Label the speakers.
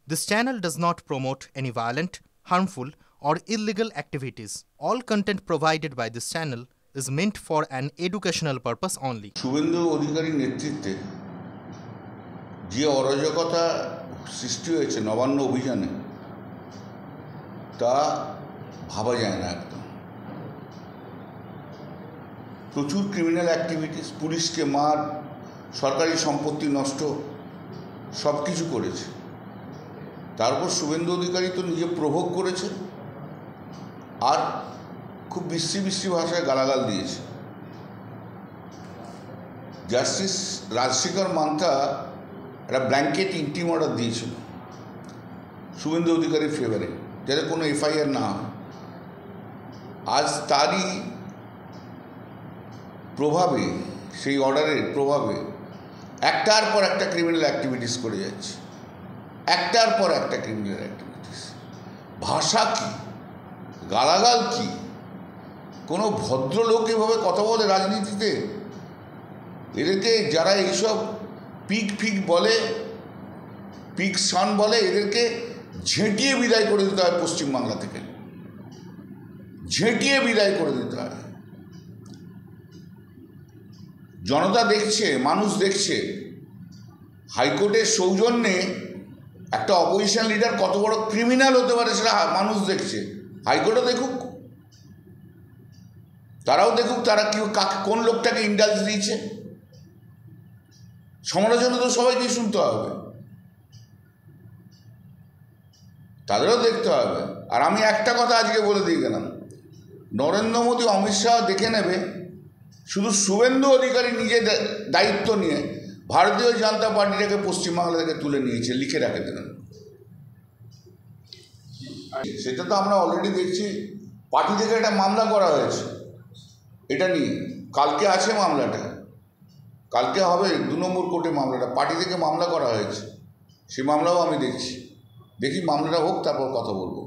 Speaker 1: This channel does not promote any violent, harmful, or illegal activities. All content provided by this channel is meant for an educational purpose only.
Speaker 2: Suvendu অধিকারীর নেতৃত্বে যে অরাজকতা সৃষ্টি হয়েছে নবান্ন অভিযানে তা ভাবা যায় না একদম। প্রচুর ক্রিমিনাল অ্যাক্টিভিটিস, পুলিশকে মার, সরকারি সম্পত্তি নষ্ট, সব কিছু করেছে। তারপর শুভেন্দু অধিকারী তো নিজে প্রভোগ করেছে আর খুব বিশ্রী বিশ্রী ভাষায় গালাগাল দিয়েছে। জাস্টিস রাজশেখর মান্থা একটা ব্ল্যাঙ্কেট ইন্টিম অর্ডার দিয়েছিল শুভেন্দু অধিকারীর ফেভারে, যাতে কোনো এফআইআর না হয়। আজ তারই প্রভাবে, সেই অর্ডারের প্রভাবে একটার পর একটা ক্রিমিনাল অ্যাক্টিভিটিস করে যাচ্ছে, একটার পর একটা ক্রিমিনাল অ্যাক্টিভিটিস। ভাষা কি, গালাগাল কি? কোনো ভদ্রলোক এভাবে কথা বলে রাজনীতিতে? এদেরকে যারা এইসব পিক বলে, পিক সন বলে, এদেরকে ঝেঁটিয়ে বিদায় করে দিতে হয় পশ্চিমবাংলা থেকে, ঝেঁটিয়ে বিদায় করে দিতে হয়। জনতা দেখছে, মানুষ দেখছে, হাইকোর্টের সৌজন্যে একটা অপোজিশন লিডার কত বড় ক্রিমিনাল হতে পারে সেটা মানুষ দেখছে। হাইকোর্টও দেখুক, তারাও দেখুক তারা কোন লোকটাকে ইন্ডালজ দিয়েছে। সমালোচনা তো সবাইকেই শুনতে হবে, তাদেরও দেখতে হবে। আর আমি একটা কথা আজকে বলে দিয়ে গেলাম, নরেন্দ্র মোদী, অমিত শাহ দেখে নেবে, শুধু শুভেন্দু অধিকারী নিজে দায়িত্ব নিয়ে ভারতীয় জনতা পার্টিটাকে পশ্চিমবাংলা থেকে তুলে নিয়েছে, লিখে রাখে দেবেন। সেটা তো আমরা অলরেডি দেখছি, পার্টি থেকে একটা মামলা করা হয়েছে এটা নিয়ে। কালকে আছে মামলাটা, কালকে হবে 2 নম্বর কোর্টে মামলাটা। পার্টি থেকে মামলা করা হয়েছে, সেই মামলাও আমি দেখছি। দেখি মামলাটা হোক, তারপর কথা বলবো।